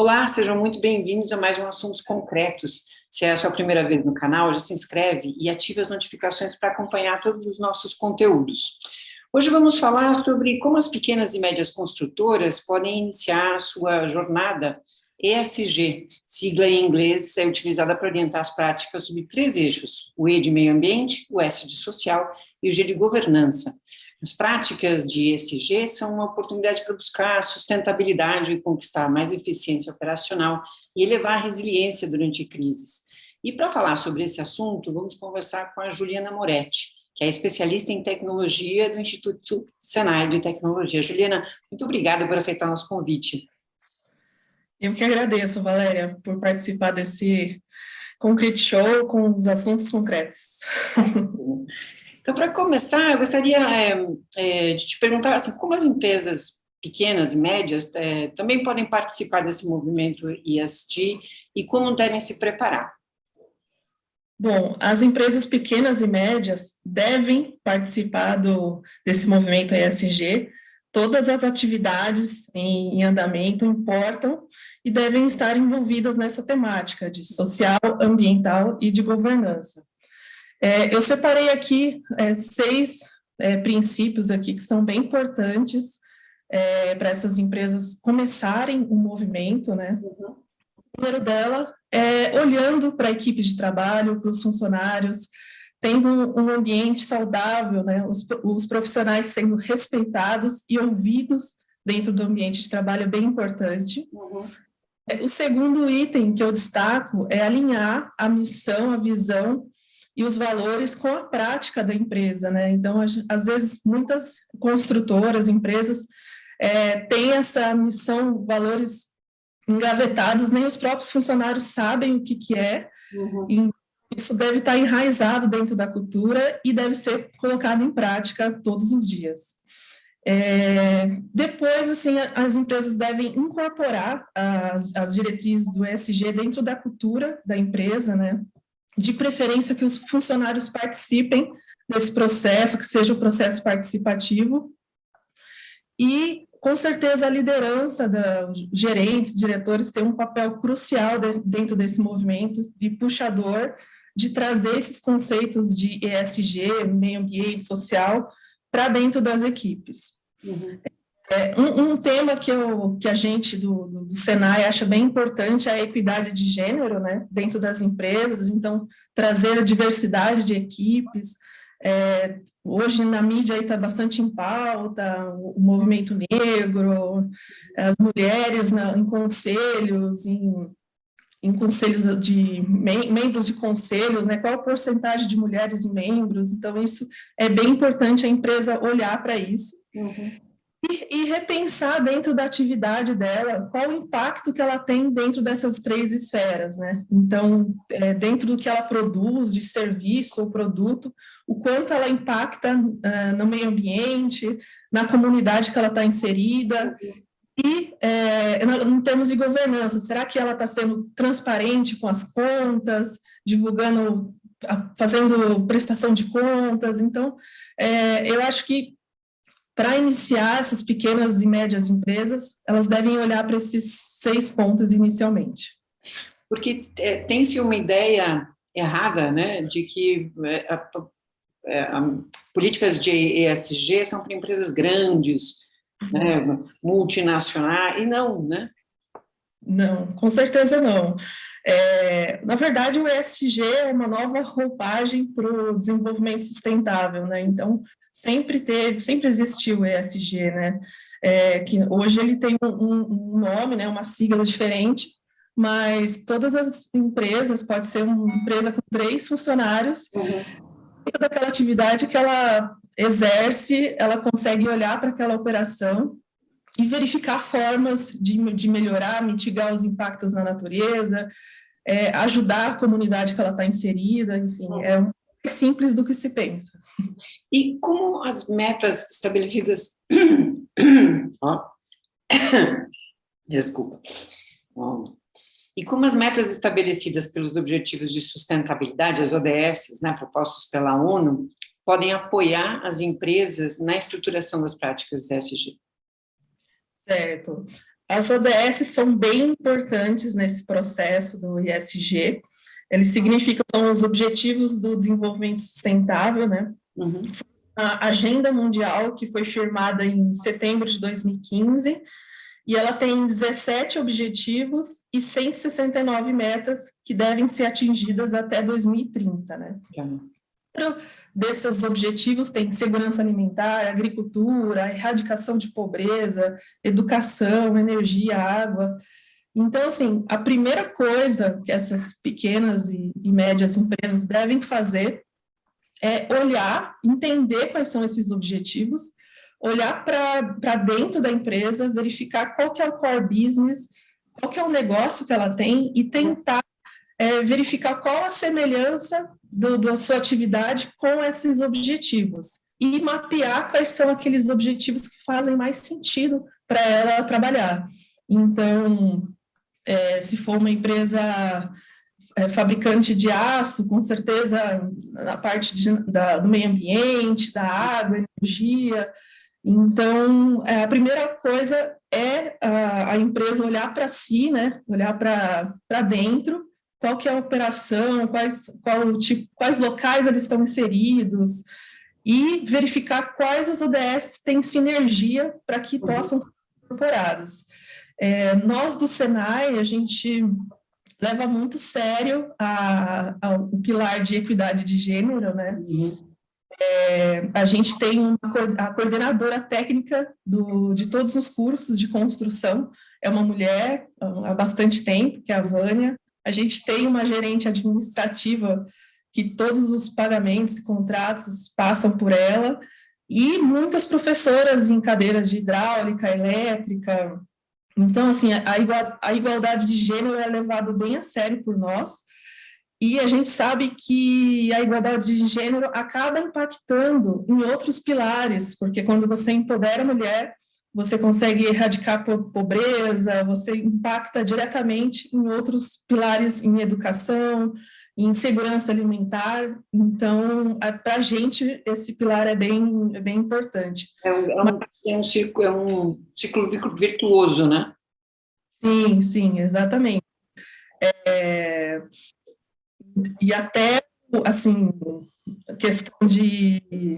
Olá, sejam muito bem-vindos a mais um Assuntos Concretos. Se é a sua primeira vez no canal, já se inscreve e ative as notificações para acompanhar todos os nossos conteúdos. Hoje vamos falar sobre como as pequenas e médias construtoras podem iniciar a sua jornada ESG, sigla em inglês, é utilizada para orientar as práticas sobre 3 eixos, o E de meio ambiente, o S de social e o G de governança. As práticas de ESG são uma oportunidade para buscar sustentabilidade e conquistar mais eficiência operacional e elevar a resiliência durante crises. E para falar sobre esse assunto, vamos conversar com a Juliana Moretti, que é especialista em tecnologia do Instituto Senai de Tecnologia. Juliana, muito obrigada por aceitar nosso convite. Eu que agradeço, Valéria, por participar desse Concrete Show com os assuntos concretos. Então, para começar, eu gostaria de te perguntar assim, como as empresas pequenas e médias também podem participar desse movimento ESG e como devem se preparar? Bom, as empresas pequenas e médias devem participar desse movimento ESG. Todas as atividades em andamento importam e devem estar envolvidas nessa temática de social, ambiental e de governança. Eu separei aqui 6 princípios aqui que são bem importantes para essas empresas começarem o movimento, né? O primeiro dela é olhando para a equipe de trabalho, para os funcionários, tendo um ambiente saudável, né? Os profissionais sendo respeitados e ouvidos dentro do ambiente de trabalho é bem importante. O segundo item que eu destaco é alinhar a missão, a visão e os valores com a prática da empresa, né? Então, às vezes, muitas construtoras, empresas, têm essa missão, valores engavetados, nem os próprios funcionários sabem o que é, e isso deve estar enraizado dentro da cultura e deve ser colocado em prática todos os dias. Depois, assim, as empresas devem incorporar as diretrizes do ESG dentro da cultura da empresa, né? De preferência que os funcionários participem desse processo, que seja o processo participativo, e, com certeza, a liderança dos gerentes, diretores, tem um papel crucial dentro desse movimento de puxador, de trazer esses conceitos de ESG, meio ambiente, social, para dentro das equipes. Um tema que a gente do Senai acha bem importante é a equidade de gênero, né, dentro das empresas, então trazer a diversidade de equipes. Hoje na mídia está bastante em pauta o movimento negro, as mulheres em conselhos, em conselhos de membros de conselhos, né, qual a porcentagem de mulheres em membros, então isso é bem importante a empresa olhar para isso. E repensar dentro da atividade dela qual o impacto que ela tem dentro dessas 3 esferas, né? Então, dentro do que ela produz, de serviço ou produto, o quanto ela impacta no meio ambiente, na comunidade que ela está inserida, e em termos de governança, será que ela está sendo transparente com as contas, divulgando, fazendo prestação de contas? Então, eu acho que para iniciar essas pequenas e médias empresas, elas devem olhar para esses 6 pontos inicialmente. Porque tem-se uma ideia errada, né, de que políticas de ESG são para empresas grandes, né, multinacionais, e não, né? Não, com certeza não. Na verdade, o ESG é uma nova roupagem para o desenvolvimento sustentável, né? Então, sempre existiu o ESG, né? Que hoje ele tem um nome, né? Uma sigla diferente, mas todas as empresas, pode ser uma empresa com 3 funcionários, dentro daquela atividade que ela exerce, ela consegue olhar para aquela operação e verificar formas de melhorar, mitigar os impactos na natureza, ajudar a comunidade que ela está inserida, enfim, é mais simples do que se pensa. E como as metas estabelecidas... Desculpa. E como as metas estabelecidas pelos Objetivos de Sustentabilidade, as ODS, né, propostos pela ONU, podem apoiar as empresas na estruturação das práticas ESG? Certo. As ODS são bem importantes nesse processo do ESG. Eles significam são os Objetivos do Desenvolvimento Sustentável, né? Uhum. A Agenda Mundial, que foi firmada em setembro de 2015, e ela tem 17 objetivos e 169 metas que devem ser atingidas até 2030, né? Dentro desses objetivos tem segurança alimentar, agricultura, erradicação de pobreza, educação, energia, água. Então, assim, a primeira coisa que essas pequenas e médias empresas devem fazer é olhar, entender quais são esses objetivos, olhar para dentro da empresa, verificar qual que é o core business, qual que é o negócio que ela tem e tentar verificar qual a semelhança da sua atividade com esses objetivos e mapear quais são aqueles objetivos que fazem mais sentido para ela trabalhar. Então, se for uma empresa fabricante de aço, com certeza na parte do meio ambiente, da água, energia. Então, a primeira coisa é a empresa olhar para si, né? Olhar para dentro, qual que é a operação, quais locais eles estão inseridos, e verificar quais as ODS têm sinergia para que possam ser incorporadas. Nós do Senai, a gente leva muito sério o pilar de equidade de gênero, né? A gente tem a coordenadora técnica de todos os cursos de construção, é uma mulher há bastante tempo, que é a Vânia. A gente tem uma gerente administrativa que todos os pagamentos e contratos passam por ela, e muitas professoras em cadeiras de hidráulica, elétrica. Então, assim, a igualdade de gênero é levada bem a sério por nós, e a gente sabe que a igualdade de gênero acaba impactando em outros pilares, porque quando você empodera a mulher, você consegue erradicar a pobreza, você impacta diretamente em outros pilares, em educação, em segurança alimentar. Então, para a gente, esse pilar é bem importante. É um ciclo virtuoso, né? Sim, exatamente. E até, assim, questão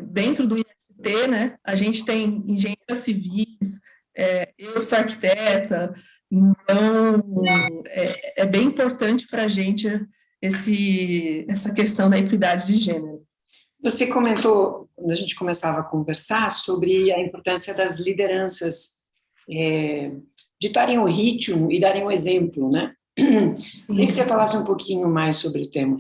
dentro do IST, né, a gente tem engenheiras civis, eu sou arquiteta, então é bem importante para a gente essa questão da equidade de gênero. Você comentou, quando a gente começava a conversar, sobre a importância das lideranças ditarem o ritmo e darem o exemplo, né? Queria que você falasse um pouquinho mais sobre o tema.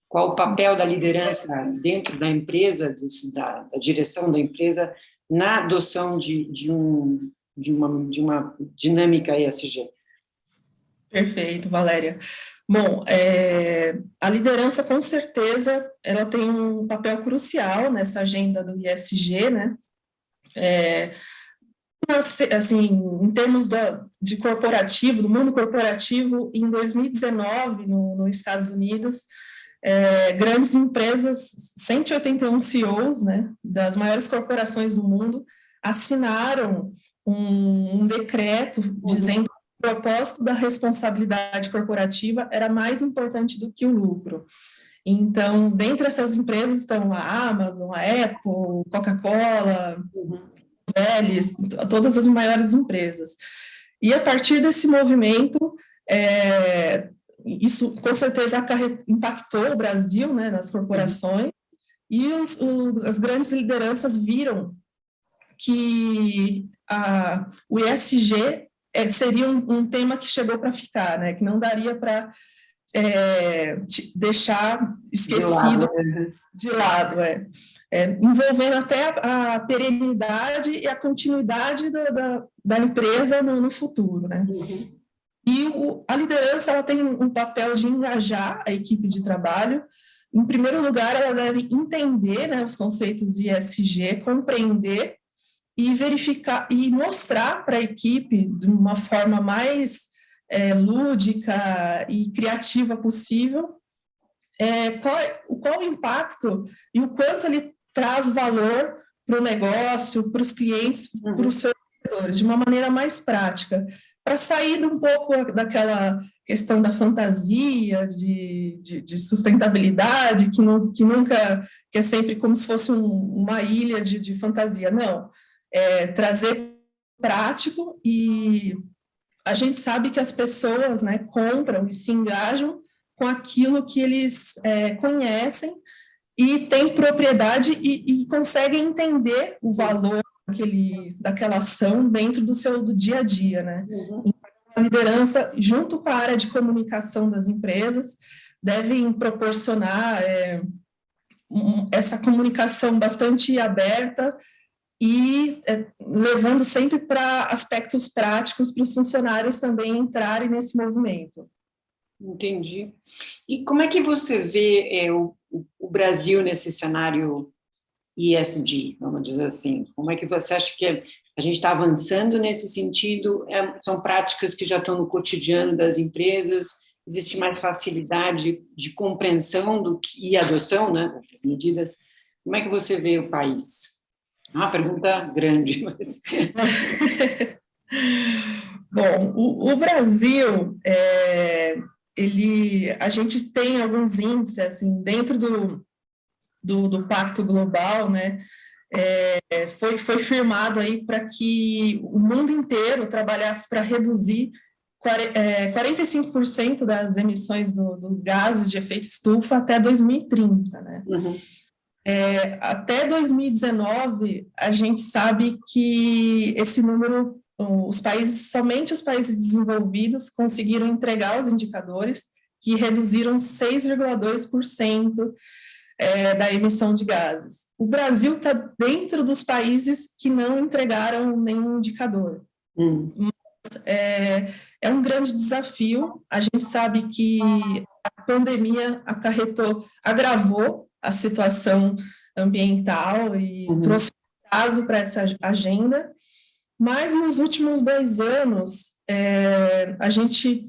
Qual o papel da liderança dentro da empresa, da direção da empresa, na adoção de uma dinâmica ESG? Perfeito, Valéria. Bom, a liderança, com certeza, ela tem um papel crucial nessa agenda do ESG, né? Assim, em termos de corporativo, do mundo corporativo, em 2019, nos Estados Unidos, grandes empresas, 181 CEOs, né, das maiores corporações do mundo, assinaram um decreto dizendo que o propósito da responsabilidade corporativa era mais importante do que o lucro. Então, dentre essas empresas estão a Amazon, a Apple, Coca-Cola, Vélez, todas as maiores empresas. E a partir desse movimento, isso com certeza impactou o Brasil, né, nas corporações, e as grandes lideranças viram que o ESG seria um tema que chegou para ficar, né, que não daria para deixar esquecido de lado, envolvendo até a perenidade e a continuidade da empresa no futuro, né? E a liderança, ela tem um papel de engajar a equipe de trabalho. Em primeiro lugar, ela deve entender, né, os conceitos de ESG, compreender e verificar e mostrar para a equipe de uma forma mais lúdica e criativa possível qual o impacto e o quanto ele traz valor para o negócio, para os clientes, para o seu de uma maneira mais prática, para sair um pouco daquela questão da fantasia, de sustentabilidade, que nunca, que é sempre como se fosse uma ilha de fantasia. Não, trazer prático, e a gente sabe que as pessoas, né, compram e se engajam com aquilo que eles conhecem e têm propriedade e conseguem entender o valor daquela ação dentro do dia a dia, né? Uhum. A liderança, junto com a área de comunicação das empresas, devem proporcionar essa comunicação bastante aberta e levando sempre para aspectos práticos para os funcionários também entrarem nesse movimento. Entendi. E como é que você vê o Brasil nesse cenário ESG, vamos dizer assim? Como é que você acha que a gente está avançando nesse sentido? São práticas que já estão no cotidiano das empresas? Existe mais facilidade de compreensão e adoção, né, dessas medidas? Como é que você vê o país? É uma pergunta grande, mas... Bom, o Brasil, a gente tem alguns índices, assim, dentro do Pacto Global, né, foi firmado aí para que o mundo inteiro trabalhasse para reduzir 45% das emissões dos gases de efeito estufa até 2030, né? Uhum. Até 2019, a gente sabe que esse número, somente os países desenvolvidos conseguiram entregar os indicadores que reduziram 6,2% da emissão de gases. O Brasil está dentro dos países que não entregaram nenhum indicador. Mas, é um grande desafio. A gente sabe que a pandemia agravou a situação ambiental e trouxe prazo para essa agenda, mas nos últimos 2 anos, a gente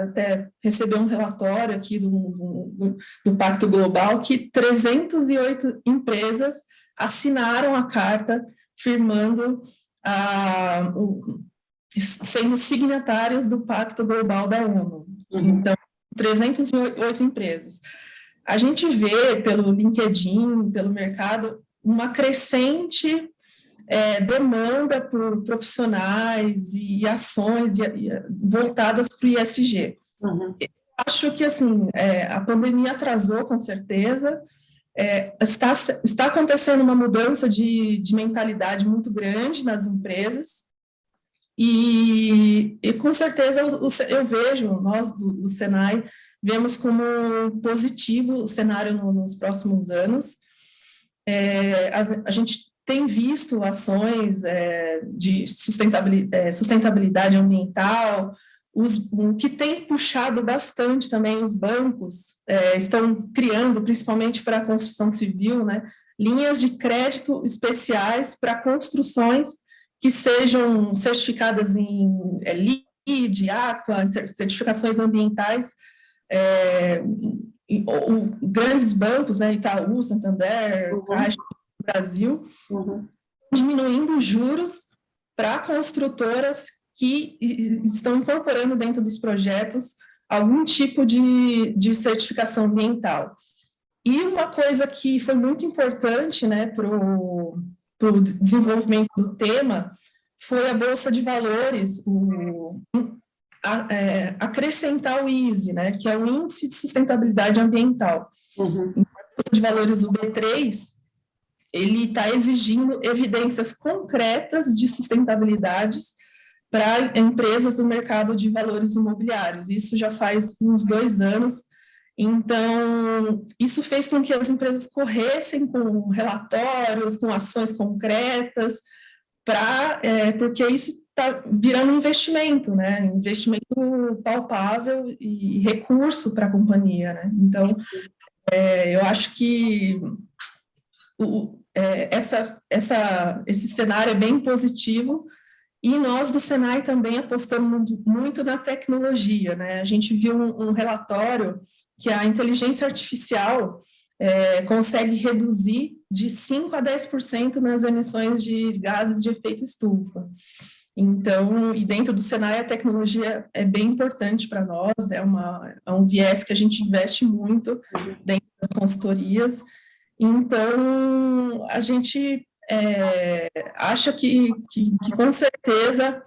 até recebeu um relatório aqui do Pacto Global que 308 empresas assinaram a carta firmando, sendo signatárias do Pacto Global da ONU. Então, 308 empresas. A gente vê pelo LinkedIn, pelo mercado, uma crescente demanda por profissionais e ações voltadas para o ESG. Uhum. Acho que, assim, a pandemia atrasou, com certeza, está acontecendo uma mudança de mentalidade muito grande nas empresas, e com certeza eu vejo, nós do Senai, vemos como positivo o cenário nos próximos anos. A gente tem visto ações de sustentabilidade ambiental, o que tem puxado bastante também os bancos, estão criando, principalmente para a construção civil, né, linhas de crédito especiais para construções que sejam certificadas em LEED, Aqua, certificações ambientais, grandes bancos, né, Itaú, Santander, Caixa, Brasil, diminuindo os juros para construtoras que estão incorporando dentro dos projetos algum tipo de certificação ambiental. E uma coisa que foi muito importante, né, para o desenvolvimento do tema foi a Bolsa de Valores, acrescentar o ISE, né, que é o Índice de Sustentabilidade Ambiental. A Bolsa de Valores, o B3, ele está exigindo evidências concretas de sustentabilidade para empresas do mercado de valores imobiliários. Isso já faz uns 2 anos. Então, isso fez com que as empresas corressem com relatórios, com ações concretas, porque isso está virando investimento, né? Investimento palpável e recurso para a companhia, né? Então, eu acho que esse cenário é bem positivo, e nós do Senai também apostamos muito na tecnologia, né? A gente viu um relatório que a inteligência artificial consegue reduzir de 5% a 10% nas emissões de gases de efeito estufa. Então, e dentro do Senai, a tecnologia é bem importante para nós, é um viés que a gente investe muito dentro das consultorias. Então, a gente acha que com certeza,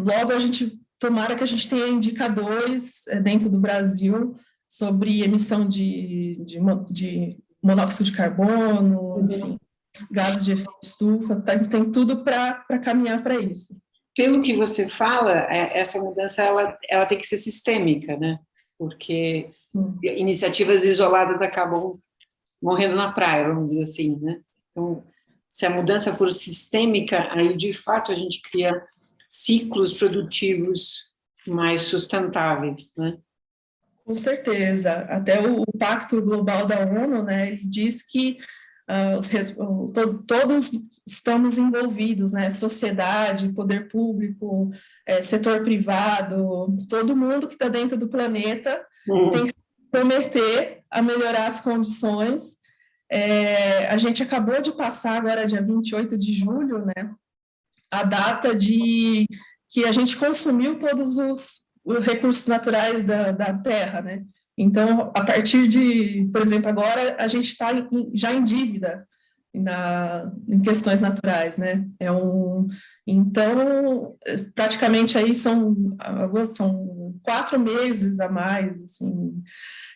logo a gente, tomara que a gente tenha indicadores dentro do Brasil sobre emissão de monóxido de carbono, enfim, gases de efeito estufa, tem tudo para caminhar para isso. Pelo que você fala, essa mudança ela tem que ser sistêmica, né? Porque iniciativas isoladas acabam morrendo na praia, vamos dizer assim, né? Então, se a mudança for sistêmica, aí de fato a gente cria ciclos produtivos mais sustentáveis, né? Com certeza. Até o Pacto Global da ONU, né, ele diz que todos estamos envolvidos, né, sociedade, poder público, setor privado, todo mundo que está dentro do planeta tem que se comprometer a melhorar as condições. A gente acabou de passar agora, dia 28 de julho, né, a data de que a gente consumiu todos os recursos naturais da Terra, né? Então, a partir de, por exemplo, agora a gente está já em dívida em questões naturais, né? Então, praticamente aí são 4 meses a mais, assim.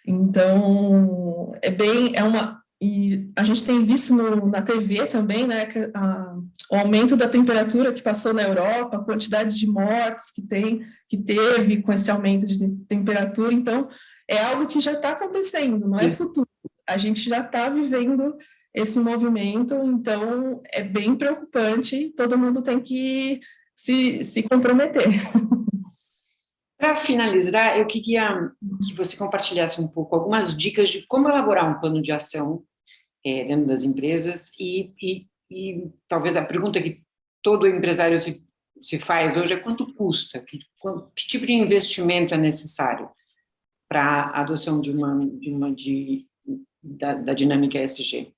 Então, e a gente tem visto na TV também, né, que o aumento da temperatura que passou na Europa, a quantidade de mortes que teve com esse aumento de temperatura. Então, é algo que já está acontecendo, não é futuro. A gente já está vivendo esse movimento, então é bem preocupante, todo mundo tem que se comprometer. Para finalizar, eu queria que você compartilhasse um pouco algumas dicas de como elaborar um plano de ação dentro das empresas e talvez a pergunta que todo empresário se faz hoje é quanto custa, que tipo de investimento é necessário para a adoção da dinâmica ESG?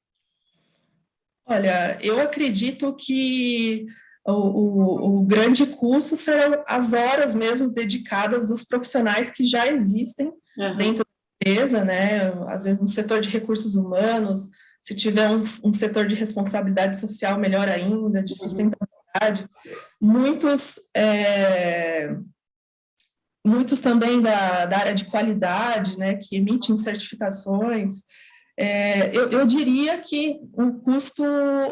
Olha, eu acredito que o grande custo serão as horas mesmo dedicadas dos profissionais que já existem dentro da empresa, né? Às vezes no setor de recursos humanos, se tiver um setor de responsabilidade social, melhor ainda, de sustentabilidade. Muitos também da área de qualidade, né, que emitem certificações. Eu diria que o custo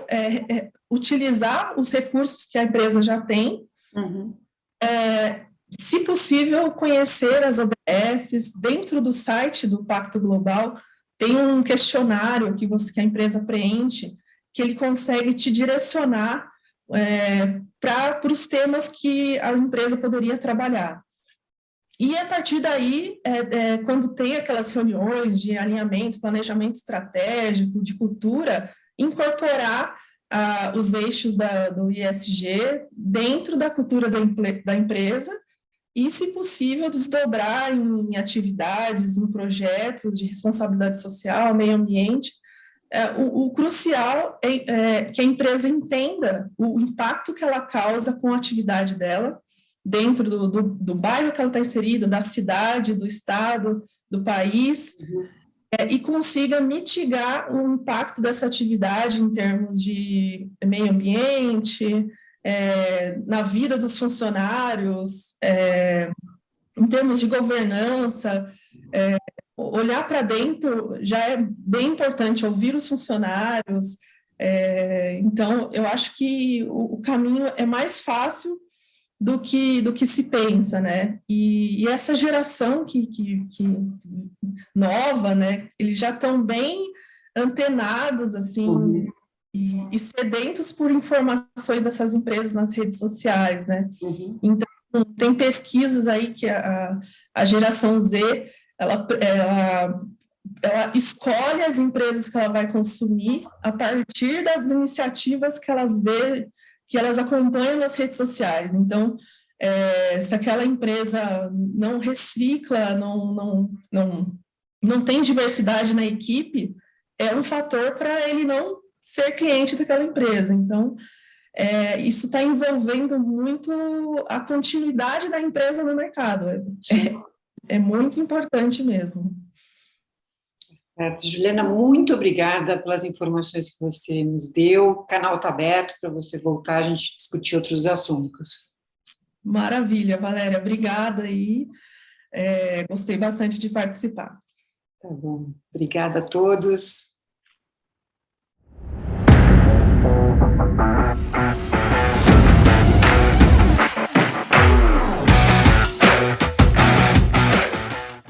é utilizar os recursos que a empresa já tem, se possível, conhecer as OBSs. Dentro do site do Pacto Global, tem um questionário que a empresa preenche, que ele consegue te direcionar para os temas que a empresa poderia trabalhar. E, a partir daí, quando tem aquelas reuniões de alinhamento, planejamento estratégico, de cultura, incorporar os eixos do ESG dentro da cultura da empresa e, se possível, desdobrar em atividades, em projetos de responsabilidade social, meio ambiente. O crucial é que a empresa entenda o impacto que ela causa com a atividade dela, dentro do bairro que ela está inserida, da cidade, do estado, do país, e consiga mitigar o impacto dessa atividade em termos de meio ambiente, na vida dos funcionários, em termos de governança. Olhar para dentro já é bem importante, ouvir os funcionários. Então, eu acho que o caminho é mais fácil do que se pensa, né? E essa geração que nova, né? Eles já estão bem antenados, assim, e sedentos por informações dessas empresas nas redes sociais, né? Então, tem pesquisas aí que a geração Z, ela escolhe as empresas que ela vai consumir a partir das iniciativas que elas vê, que elas acompanham nas redes sociais. Então, se aquela empresa não recicla, não tem diversidade na equipe, é um fator para ele não ser cliente daquela empresa. Então, isso está envolvendo muito a continuidade da empresa no mercado. É muito importante mesmo. Certo. Juliana, muito obrigada pelas informações que você nos deu. O canal está aberto para você voltar, a gente discutir outros assuntos. Maravilha, Valéria, obrigada e gostei bastante de participar. Tá bom. Obrigada a todos.